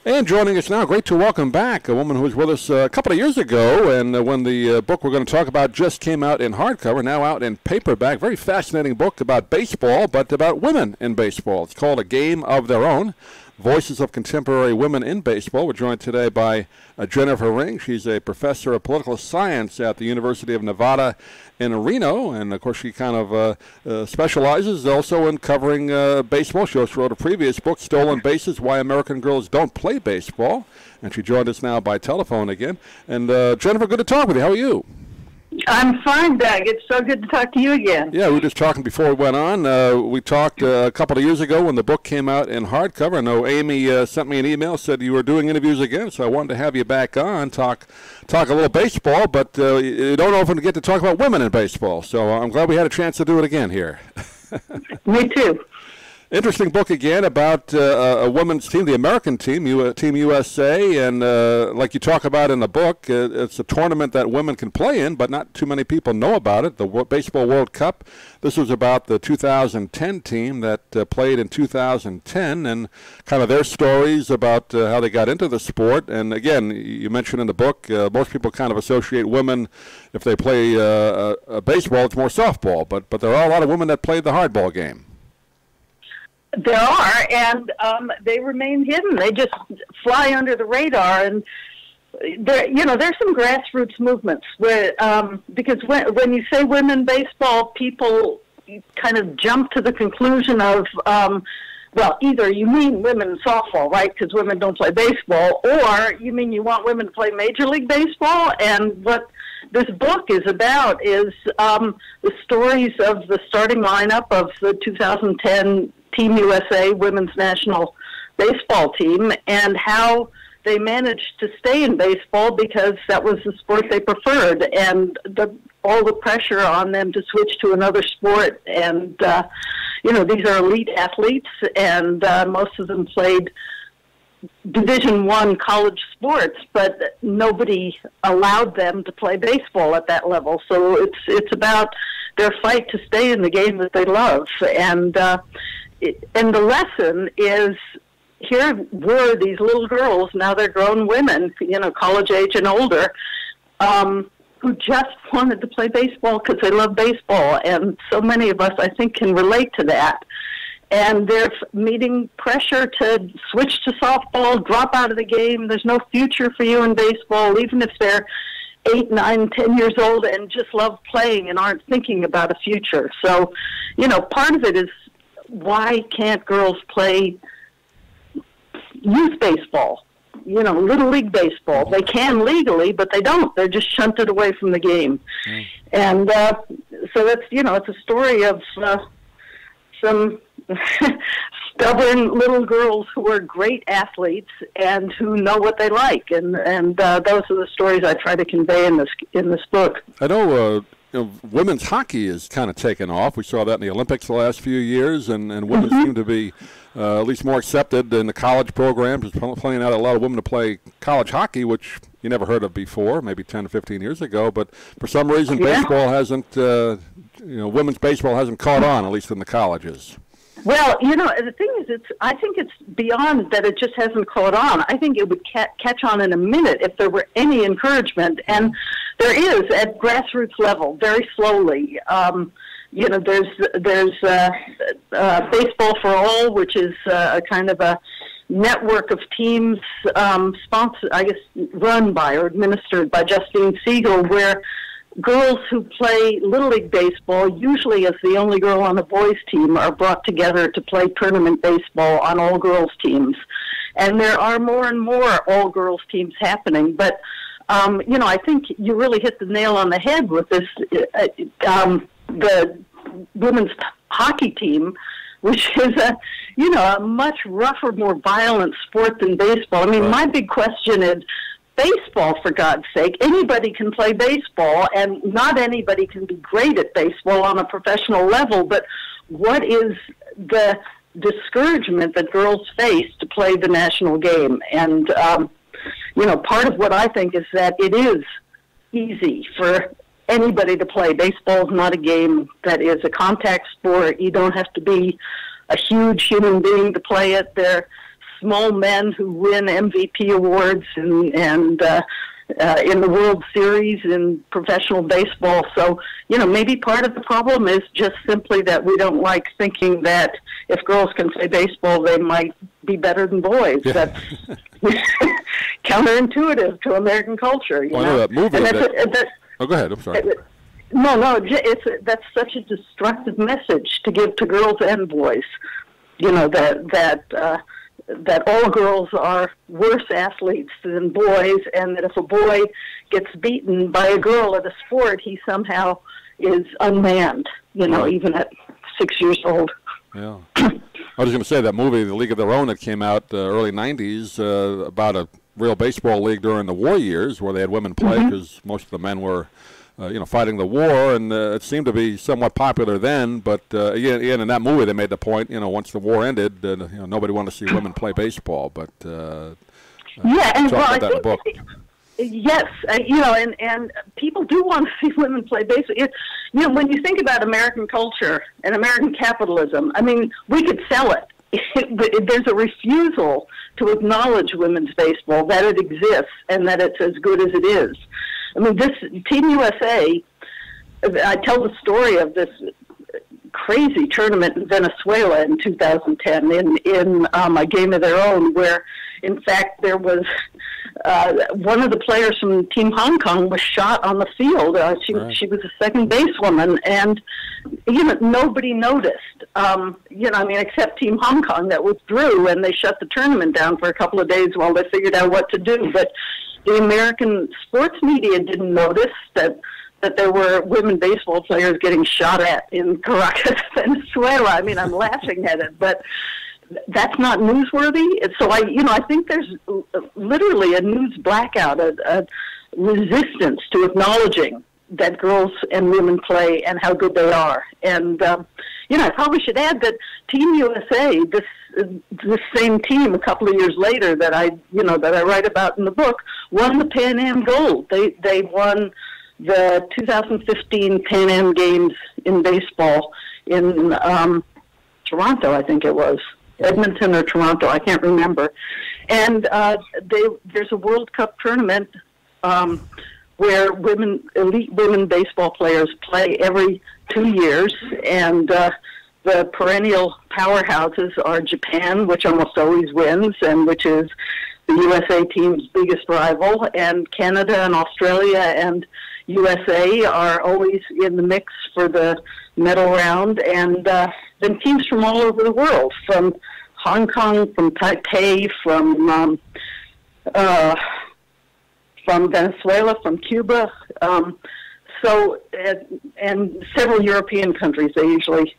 And joining us now, great to welcome back a woman who was with us a couple of years ago, and when the book we're going to talk about just came out in hardcover, now out in paperback. Very fascinating book about baseball, but about women in baseball. It's called A Game of Their Own, Voices of Contemporary Women in Baseball. We're joined today by Jennifer Ring. She's a professor of political science at the University of Nevada in Reno, and of course she kind of specializes also in covering baseball. She also wrote a previous book, Stolen Bases, Why American Girls Don't Play Baseball, and she joined us now by telephone again. And Jennifer, good to talk with you. How are you? I'm fine, Doug. It's so good to talk to you again. Yeah, we were just talking before we went on. We talked a couple of years ago when the book came out in hardcover. I know Amy sent me an email, said you were doing interviews again, so I wanted to have you back on, talk a little baseball, but you don't often get to talk about women in baseball, so I'm glad we had a chance to do it again here. Me too. Interesting book again about a women's team, the American team, Team USA, and like you talk about in the book, it's a tournament that women can play in, but not too many people know about it, the Baseball World Cup. This was about the 2010 team that played in 2010, and kind of their stories about how they got into the sport. And again, you mentioned in the book, most people kind of associate women, if they play baseball, it's more softball, but there are a lot of women that play the hardball game. There are, and they remain hidden. They just fly under the radar, and there's some grassroots movements where because when you say women baseball, people kind of jump to the conclusion of well, either you mean women softball, right? Because women don't play baseball, or you mean you want women to play Major League Baseball. And what this book is about is the stories of the starting lineup of the 2010 Team USA women's national baseball team and how they managed to stay in baseball because that was the sport they preferred, and all the pressure on them to switch to another sport. And, these are elite athletes, and most of them played Division I college sports, but nobody allowed them to play baseball at that level. So it's about their fight to stay in the game that they love. And the lesson is, here were these little girls, now they're grown women, college age and older, who just wanted to play baseball because they love baseball. And so many of us, I think, can relate to that. And they're meeting pressure to switch to softball, drop out of the game. There's no future for you in baseball, even if they're 8, 9, 10 years old and just love playing and aren't thinking about a future. So, part of it is, why can't girls play youth baseball, Little League baseball? They can legally, but they don't. They're just shunted away from the game. Mm. And so that's, it's a story of some stubborn little girls who are great athletes and who know what they like. And those are the stories I try to convey in this book. I know women's hockey is kind of taken off. We saw that in the Olympics the last few years, and women seem to be at least more accepted in the college programs. There's playing out a lot of women to play college hockey, which you never heard of before, maybe 10 or 15 years ago. But for some reason, baseball hasn't, women's baseball hasn't caught on, at least in the colleges. Well, the thing is, I think it's beyond that it just hasn't caught on. I think it would catch on in a minute if there were any encouragement. And there is at grassroots level, very slowly. There's Baseball for All, which is a kind of a network of teams run by or administered by Justine Siegel, where girls who play Little League Baseball, usually as the only girl on a boys' team, are brought together to play tournament baseball on all-girls teams. And there are more and more all-girls teams happening. But, I think you really hit the nail on the head with this, the women's hockey team, which is a much rougher, more violent sport than baseball. I mean, my big question is, baseball, for God's sake. Anybody can play baseball, and not anybody can be great at baseball on a professional level, but what is the discouragement that girls face to play the national game? And, part of what I think is that it is easy for anybody to play. Baseball is not a game that is a contact sport. You don't have to be a huge human being to play it. They're small men who win MVP awards and in the World Series in professional baseball. So, maybe part of the problem is just simply that we don't like thinking that if girls can play baseball, they might be better than boys. Yeah. That's counterintuitive to American culture. I know that movie. Oh, go ahead. I'm sorry. No, that's such a destructive message to give to girls and boys. That all girls are worse athletes than boys, and that if a boy gets beaten by a girl at a sport, he somehow is unmanned, right. Even at 6 years old. Yeah. I was going to say that movie, The League of Their Own, that came out early 90s about a real baseball league during the war years where they had women play because most of the men were fighting the war, and it seemed to be somewhat popular then. But again, in that movie, they made the point, once the war ended, nobody wanted to see women play baseball. But yeah, and I think in the book. Yes, and people do want to see women play baseball. When you think about American culture and American capitalism, I mean, we could sell it. There's a refusal to acknowledge women's baseball, that it exists, and that it's as good as it is. I mean, this Team USA, I tell the story of this crazy tournament in Venezuela in 2010 in a game of their own where, in fact, there was one of the players from Team Hong Kong was shot on the field. She was a second basewoman, and, nobody noticed, except Team Hong Kong that withdrew, and they shut the tournament down for a couple of days while they figured out what to do. But the American sports media didn't notice that there were women baseball players getting shot at in Caracas, Venezuela. I mean, I'm laughing at it, but that's not newsworthy. So I think there's literally a news blackout, a resistance to acknowledging that girls and women play and how good they are. And I probably should add that Team USA, this same team a couple of years later that I write about in the book, won the Pan Am gold. They won the 2015 Pan Am Games in baseball in Toronto, I think it was. Edmonton or Toronto, I can't remember. And there's a World Cup tournament where elite women baseball players play every 2 years, and the perennial powerhouses are Japan, which almost always wins, and which is the USA team's biggest rival, and Canada and Australia and USA are always in the mix for the medal round, and then teams from all over the world, from Hong Kong, from Taipei, from Venezuela, from Cuba, and several European countries. They usually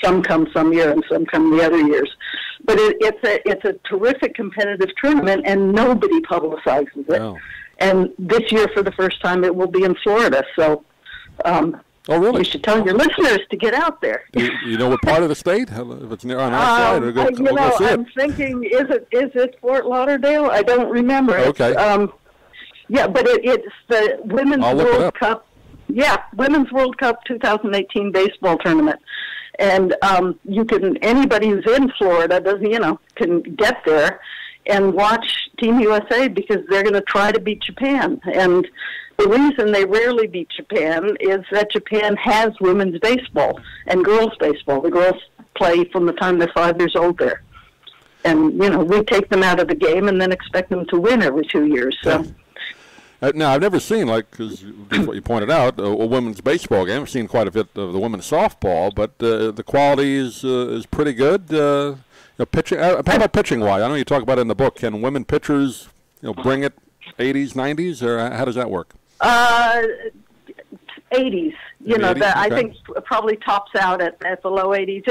some come some year and some come the other years. But it's a terrific competitive tournament, and nobody publicizes it. Oh. And this year, for the first time, it will be in Florida. So, oh, really? You should tell your listeners to get out there. You know what part of the state? If it's near on our side, we'll see I'm thinking, is it Fort Lauderdale? I don't remember. Okay. Yeah, but it's the Women's World Cup. Yeah, Women's World Cup 2018 baseball tournament. And anybody who's in Florida can get there and watch Team USA because they're going to try to beat Japan. And the reason they rarely beat Japan is that Japan has women's baseball and girls' baseball. The girls play from the time they're 5 years old there. And, we take them out of the game and then expect them to win every 2 years. So. Yeah. Now, I've never seen, because just what you pointed out, a women's baseball game. I've seen quite a bit of the women's softball, but the quality is pretty good. Pitching. How about pitching-wise? I know you talk about it in the book. Can women pitchers, bring it 80s, 90s, or how does that work? 80s. I think probably tops out at the low 80s.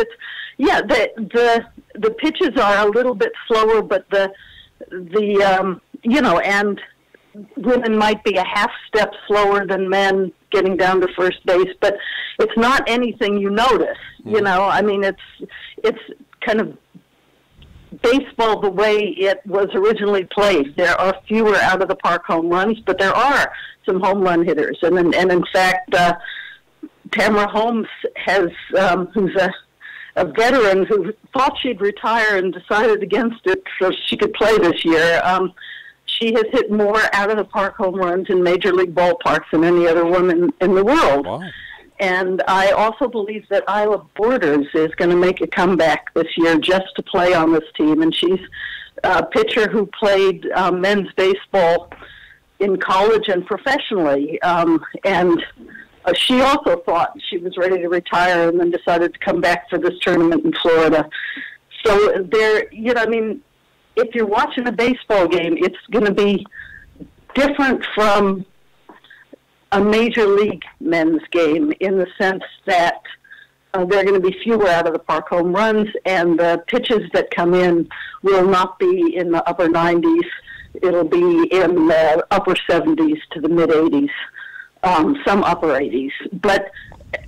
The pitches are a little bit slower, but and women might be a half step slower than men getting down to first base, but it's not anything you notice. I mean, it's kind of baseball the way it was originally played. There are fewer out of the park home runs, but there are some home run hitters, and in fact, Tamara Holmes has, who's a veteran who thought she'd retire and decided against it so she could play this year. She has hit more out-of-the-park home runs in Major League ballparks than any other woman in the world. Wow. And I also believe that Isla Borders is going to make a comeback this year just to play on this team. And she's a pitcher who played men's baseball in college and professionally. And she also thought she was ready to retire and then decided to come back for this tournament in Florida. So there, you know, I mean, if you're watching a baseball game, it's going to be different from a major league men's game in the sense that there are going to be fewer out-of-the-park home runs, and the pitches that come in will not be in the upper 90s. It'll be in the upper 70s to the mid-80s, some upper 80s. But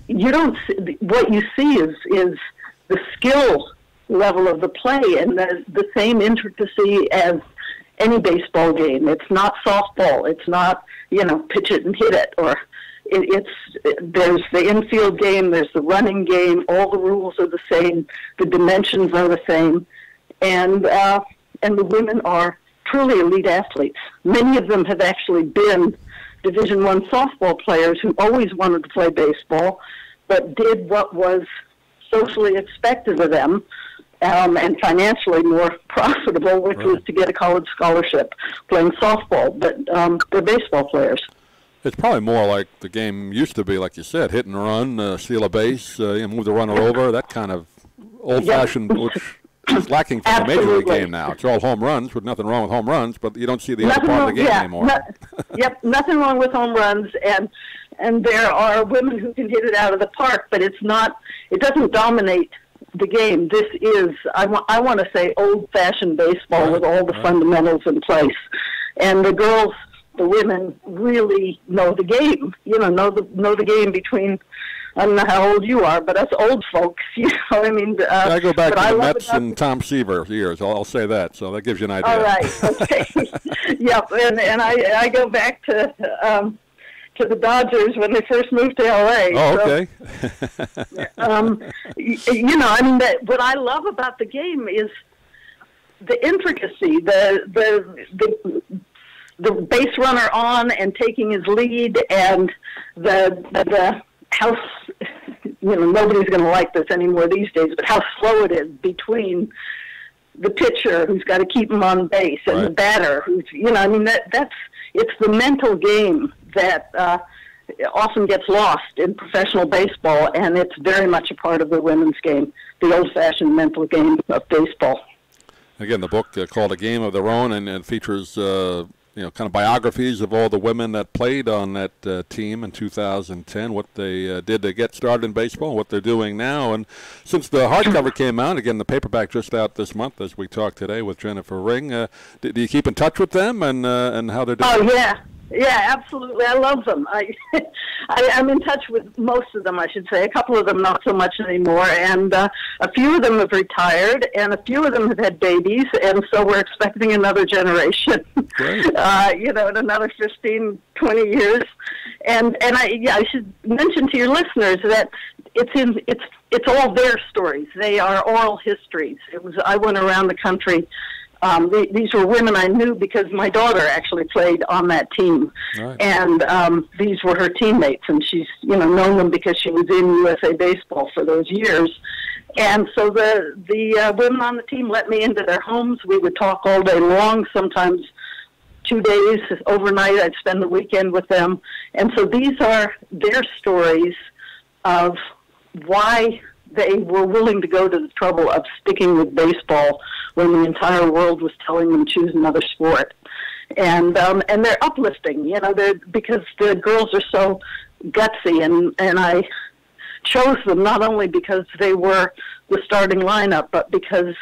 you don't see, what you see is the skill level of the play and the same intricacy as any baseball game. It's not softball. It's not, you know, pitch it and hit it. Or there's the infield game. There's the running game. All the rules are the same. The dimensions are the same. And the women are truly elite athletes. Many of them have actually been Division I softball players who always wanted to play baseball, but did what was socially expected of them, and financially more profitable, which was to get a college scholarship playing softball. But they're baseball players. It's probably more like the game used to be, like you said, hit and run, steal a base, move the runner over, that kind of old-fashioned, which is lacking from the Major League game now. It's all home runs, with nothing wrong with home runs, but you don't see the other part of the game anymore. Nothing wrong with home runs, and there are women who can hit it out of the park, but it doesn't dominate the game. This is, I want to say, old-fashioned baseball with all the fundamentals in place. And the girls, the women, really know the game. You know the game between, I don't know how old you are, but us old folks, you know, I mean. I go back to the Mets and Tom Seaver years, I'll say that, so that gives you an idea. All right, okay. Yep, and I go back to the Dodgers when they first moved to L.A. Oh, okay. You know, I mean, what I love about the game is the intricacy, the base runner on and taking his lead, and the how, you know, nobody's going to like this anymore these days, but how slow it is between the pitcher who's got to keep him on base and the batter who's, you know, I mean, it's the mental game that often gets lost in professional baseball, and it's very much a part of the women's game, the old-fashioned mental game of baseball. Again, the book called A Game of Their Own, and features kind of biographies of all the women that played on that team in 2010, what they did to get started in baseball, what they're doing now. And since the hardcover came out, again, the paperback just out this month, as we talked today with Jennifer Ring, do you keep in touch with them and how they're doing? Oh, yeah. Yeah, absolutely. I love them. I'm in touch with most of them, I should say. A couple of them not so much anymore. And a few of them have retired, and a few of them have had babies, and so we're expecting another generation, Great. In another 15, 20 years. And I should mention to your listeners that it's all their stories. They are oral histories. I went around the country. These were women I knew because my daughter actually played on that team. Right. And these were her teammates, and she's, known them because she was in USA Baseball for those years. And so the women on the team let me into their homes. We would talk all day long, sometimes 2 days, overnight. I'd spend the weekend with them. And so these are their stories of why they were willing to go to the trouble of sticking with baseball when the entire world was telling them choose another sport. And they're uplifting, because the girls are so gutsy, and I chose them not only because they were the starting lineup, but because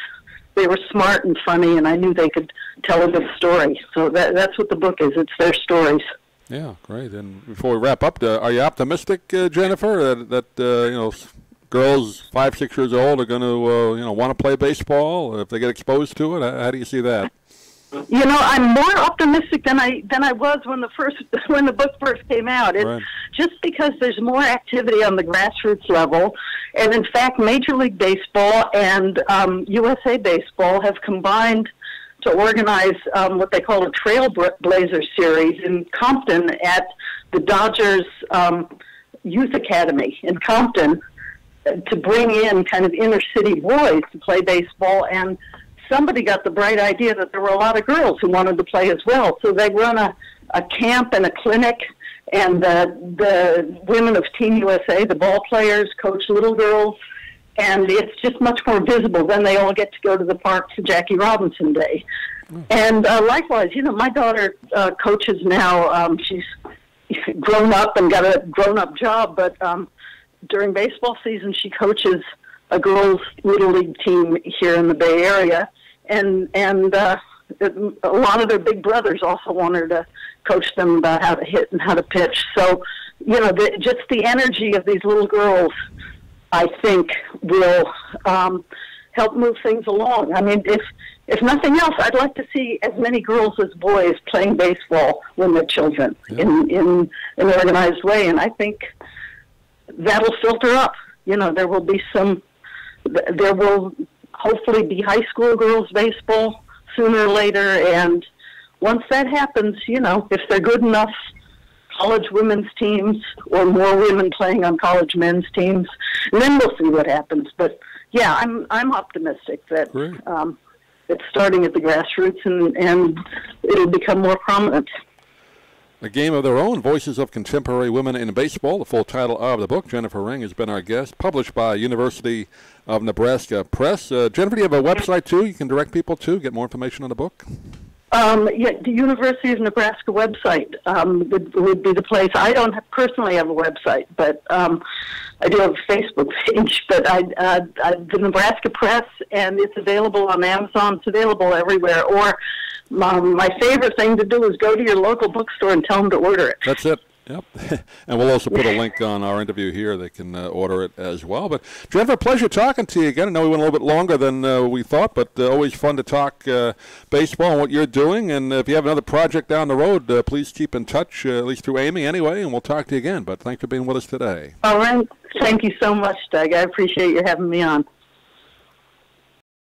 they were smart and funny, and I knew they could tell a good story. So that's what the book is. It's their stories. Yeah, great. And before we wrap up, are you optimistic, Jennifer, that girls 5-6 years old are going to want to play baseball if they get exposed to it? How do you see that? I'm more optimistic than I was when the book first came out. It's just because there's more activity on the grassroots level, And in fact, Major League Baseball and USA Baseball have combined to organize what they call a Trailblazer Series in Compton at the Dodgers Youth Academy in Compton to bring in kind of inner city boys to play baseball. And somebody got the bright idea that there were a lot of girls who wanted to play as well. So they run a camp and a clinic, and the women of Team USA, the ball players, coach little girls, and it's just much more visible. Then they all get to go to the park for Jackie Robinson Day. And likewise, my daughter coaches now. She's grown up and got a grown-up job, but during baseball season, she coaches a girls' little league team here in the Bay Area, and a lot of their big brothers also want her to coach them about how to hit and how to pitch. So, just the energy of these little girls, I think, will help move things along. I mean, if nothing else, I'd like to see as many girls as boys playing baseball when they're children in an organized way, and I think that'll filter up. There will hopefully be high school girls baseball sooner or later, and once that happens, if they're good enough, college women's teams or more women playing on college men's teams, and then we'll see what happens. But yeah, I'm optimistic that it's starting at the grassroots and it'll become more prominent. A Game of Their Own, Voices of Contemporary Women in Baseball, the full title of the book. Jennifer Ring has been our guest, published by University of Nebraska Press. Jennifer, do you have a website, too, you can direct people to, get more information on the book? The University of Nebraska website would be the place. I don't personally have a website, but I do have a Facebook page. But the Nebraska Press, and it's available on Amazon. It's available everywhere. Or my favorite thing to do is go to your local bookstore and tell them to order it. That's it. Yep. And we'll also put a link on our interview here. They can order it as well. But, Jennifer, pleasure talking to you again. I know we went a little bit longer than we thought, but always fun to talk baseball and what you're doing. And if you have another project down the road, please keep in touch, at least through Amy anyway, and we'll talk to you again. But thanks for being with us today. All right. Thank you so much, Doug. I appreciate you having me on.